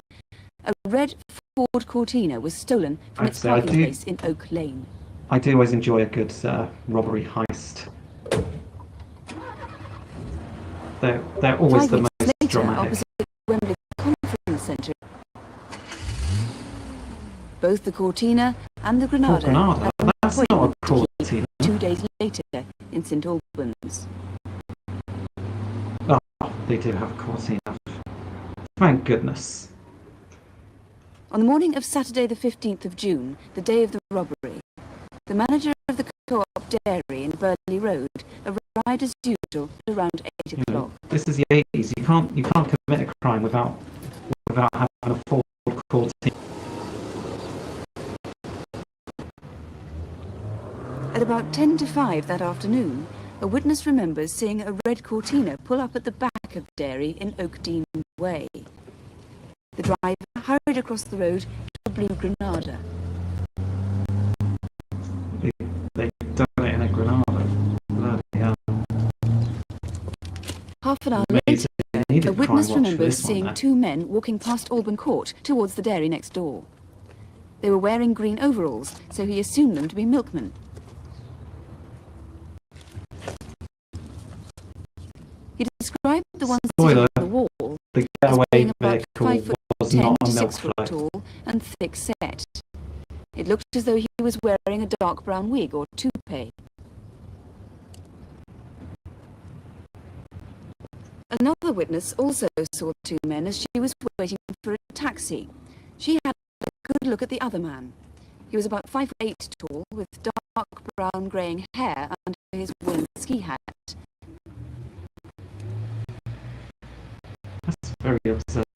a red Ford Cortina was stolen from its parking place in Oak Lane. I do always enjoy a good robbery heist. They're always the most dramatic. Opposite Wembley Conference Centre, both the Cortina and the Granada. That's not a Cortina. 2 days later in St Albans. Oh, they do have a Cortina. Thank goodness. On the morning of Saturday the 15th of June, the day of the robbery, the manager of the Co-op Dairy in Burley Road arrived as usual at around 8 o'clock. This is the 80s. You can't commit a crime without having a full Cortina. At about 10 to 5 that afternoon, a witness remembers seeing a red Cortina pull up at the back of the dairy in Oakdean Way. The driver hurried across the road to a blue Granada. They've done it in a Granada. Bloody hell. Half an hour later, a witness remembers seeing 2 men walking past Alban Court towards the dairy next door. They were wearing green overalls, so he assumed them to be milkmen. He described the ones sitting on the wall the as being about vehicle 5 foot was 10 not to a 6 foot milk tall and thick set. It looked as though he was wearing a dark brown wig or toupee. Another witness also saw 2 men as she was waiting for a taxi. She had a good look at the other man. He was about 5'8" tall, with dark brown greying hair under his woolen ski hat. That's very observant.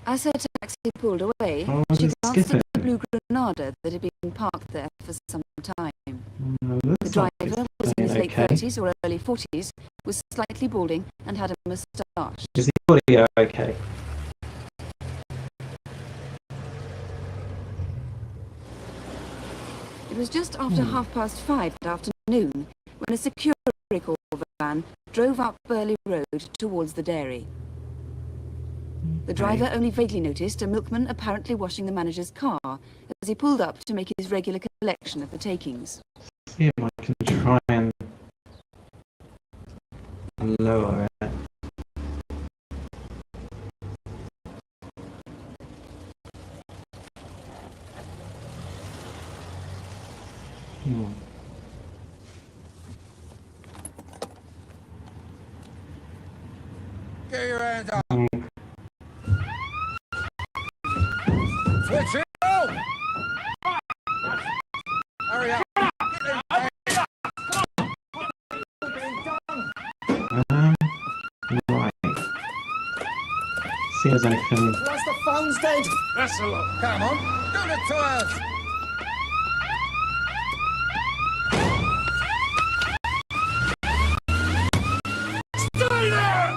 As her taxi pulled away, she glanced at the blue Granada that had been parked there for some time. The driver was in his late 30s or early 40s, was slightly balding and had a moustache. Is the audio okay? It was just after 5:30 that afternoon when a Securicorps van drove up Burley Road towards the dairy. The driver only vaguely noticed a milkman apparently washing the manager's car as he pulled up to make his regular collection of the takings. See if I can try and lower it. Get your hands up. Switch it out. Hurry up. Right. See if there's anything. Plus the phone's dead. That's a lot. Come on. Do the tires. Stay there.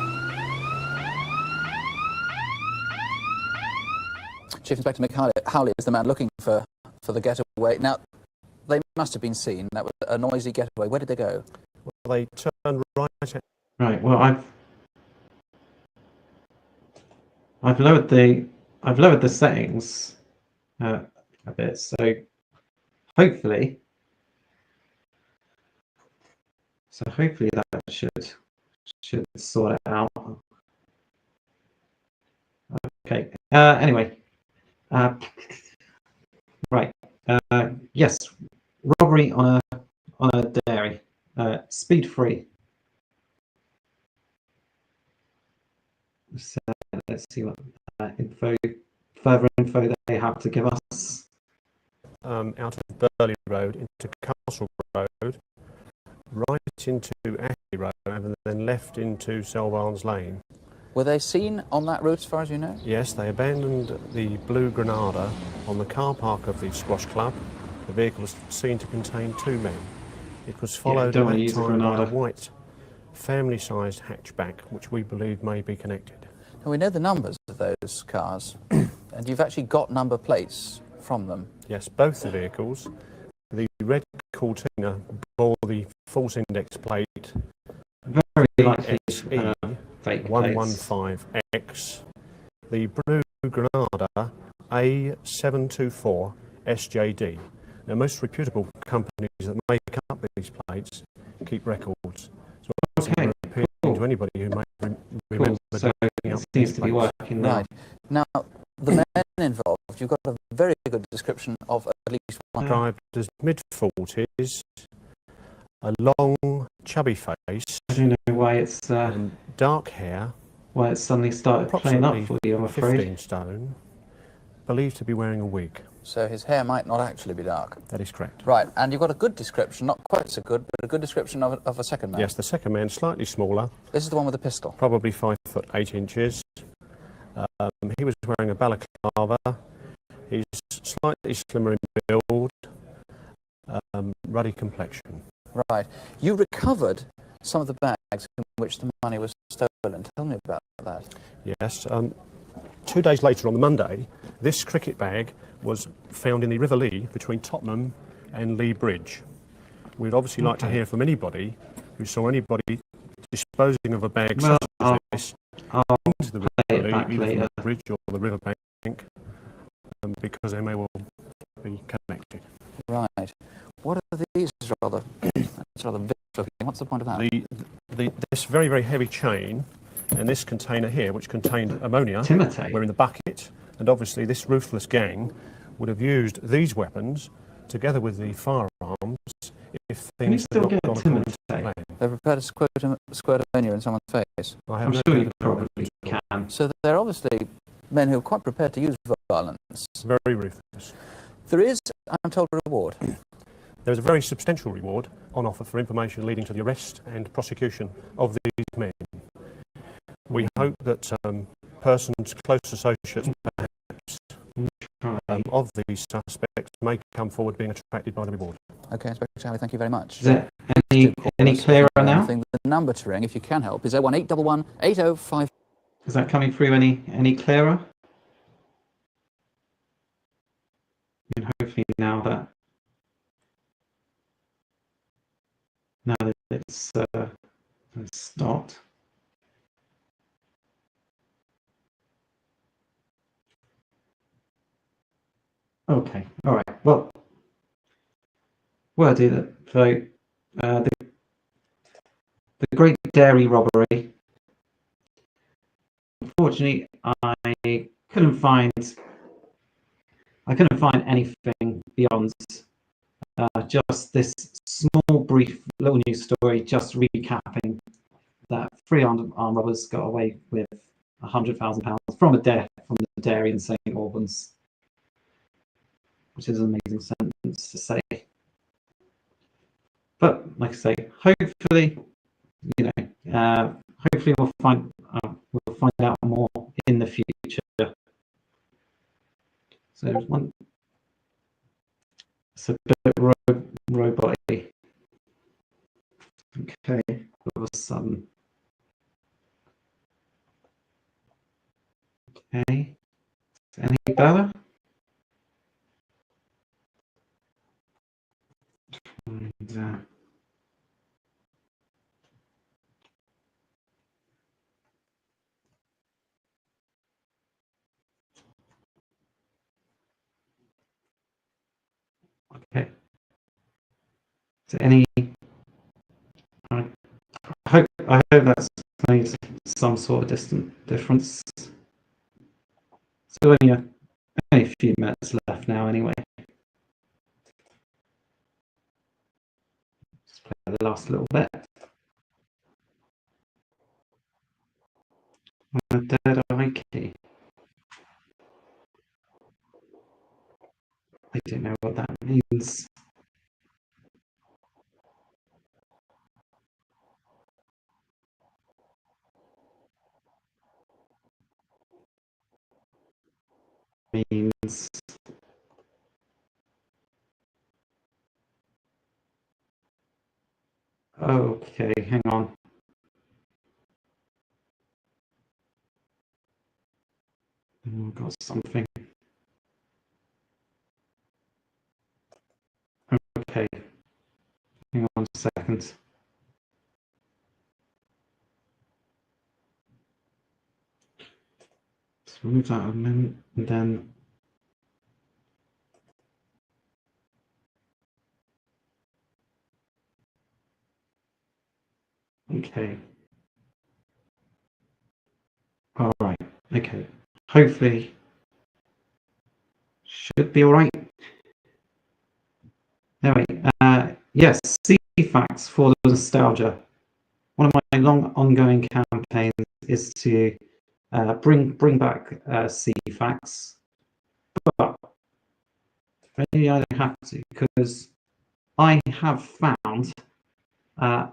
Chief Inspector Mick Howley is the man looking for the getaway. Now, they must have been seen. That was a noisy getaway. Where did they go? Well, they turned right at... Right. Well, I've lowered the settings a bit, so hopefully that should sort it out. Okay. Anyway, right. Yes, robbery on a dairy, speed free. So let's see what further info they have to give us. Out of Burley Road into Castle Road, right into Ashley Road, and then left into Selvarns Lane. Were they seen on that route, as far as you know? Yes, they abandoned the Blue Granada on the car park of the squash club. The vehicle was seen to contain 2 men. It was followed at that time by a white, family-sized hatchback, which we believe may be connected. And we know the numbers of those cars, and you've actually got number plates from them. Yes, both the vehicles. The red Cortina bore the false index plate very likely SE fake 115X. The Blue Granada A724 SJD. Now, most reputable companies that make up these plates keep records. So okay, appealing to anybody who may remember. So it seems to be working now. Right. Now, the men involved, you've got a very good description of at least one. Described as mid-40s, a long, chubby face. I don't know why it's dark hair. Why it suddenly started playing up for you, I'm afraid. 15 stone, believed to be wearing a wig. So his hair might not actually be dark. That is correct. Right, and you've got a good description, not quite so good, but a good description of a second man. Yes, the second man, slightly smaller. This is the one with the pistol. Probably 5 foot 8 inches. He was wearing a balaclava. He's slightly slimmer in build, ruddy complexion. Right. You recovered some of the bags in which the money was stolen. Tell me about that. Yes. 2 days later, on the Monday, this cricket bag was found in the River Lee between Tottenham and Lee Bridge. We'd obviously like to hear from anybody who saw anybody disposing of a bag such as this into the River Lee, either from the bridge or the river bank, because they may well be connected. Right. What are these rather? It's rather vicious looking. What's the point of that? This very, very heavy chain and this container here, which contained ammonia, Timothy. were in the bucket, and obviously this ruthless gang would have used these weapons together with the firearms if things had not gone according to plan. They're prepared to squirt ammonia in someone's face. I'm sure you probably can. So they're obviously men who are quite prepared to use violence. Very ruthless. There is, I'm told, a reward. There is a very substantial reward on offer for information leading to the arrest and prosecution of these men. We hope that persons, close associates perhaps, of these suspects may come forward being attracted by the reward. Okay, Inspector Charlie, thank you very much. Is it any clearer now? The number to ring, if you can help, is 01811 805. Is that coming through any clearer? And hopefully now that it's stopped. Okay, all right. Well, I do that. So, the Great Dairy Robbery. Unfortunately, I couldn't find anything beyond just this small, brief little news story, just recapping that three armed robbers got away with £100,000 from the dairy in St Albans, which is an amazing sentence to say. But like I say, hopefully, hopefully we'll find out more in the future. So there's one. It's a bit robot-y. Okay, all of a sudden. Okay, any better? And, okay. So any? I hope that's made some sort of difference. So only a few minutes left now, anyway. Just play the last little bit. A dead eye key. I don't know what that means. Means okay, hang on. I've got something. Okay, hang on a second. Let's move that a minute and then. Okay. All right. Okay. Hopefully, should be all right. Anyway, yes, C-Facts for the nostalgia. One of my long ongoing campaigns is to bring back C-Facts, but maybe I don't have to because I have found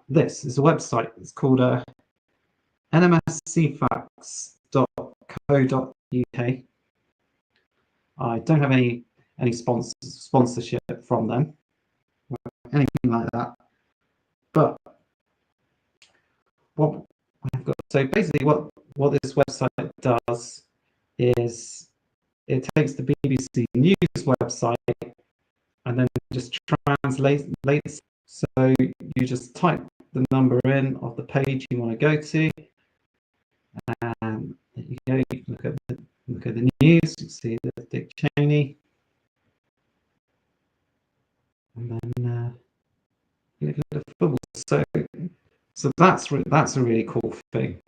this is a website. It's called nmscfacts.co.uk. I don't have any sponsorship from them, or anything like that. But what I've got, so basically what this website does is it takes the BBC News website and then just translates. So you just type the number in of the page you want to go to, and there you go. You can look at the news. You see the Dick Cheney, and then you look at the football. So that's a really cool thing.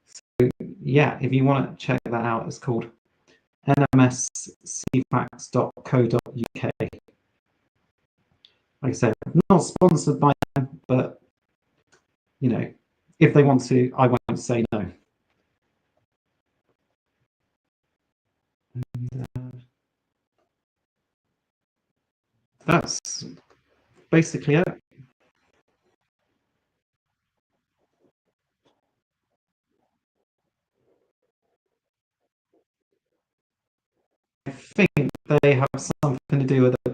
So yeah, if you want to check that out, it's called nmscfacts.co.uk. Like I said, not sponsored by them, but if they want to, I won't say no. And, that's basically it. I think they have something to do with the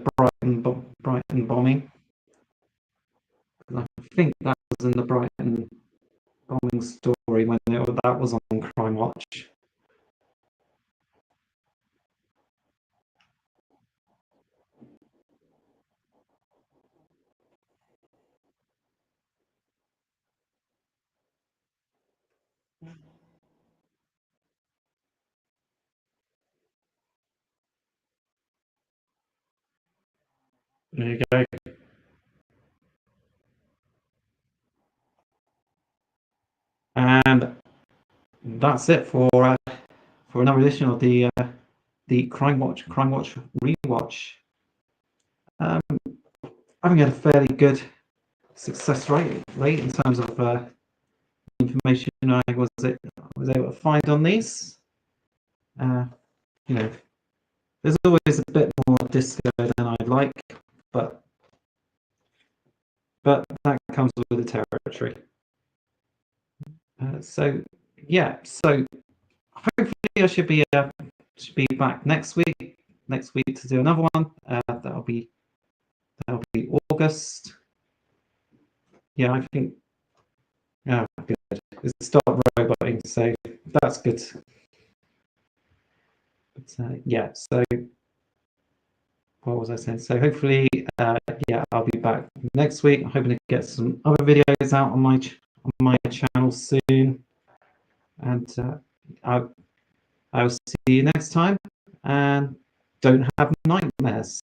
Brighton bombing. I think that was in the Brighton bombing story when that was on Crimewatch. There you go. And that's it for another edition of the Crimewatch rewatch. I think I had a fairly good success rate in terms of the information I was able to find on these. You know, there's always a bit more disco than I'd like, but that comes with the territory. So yeah, so hopefully I should be back next week to do another one. That'll be August. Yeah, I think. Oh, good. It's start roboting, so that's good. But, yeah, so what was I saying? So hopefully, yeah, I'll be back next week. I'm hoping to get some other videos out on my channel soon, and I'll see you next time. And don't have nightmares.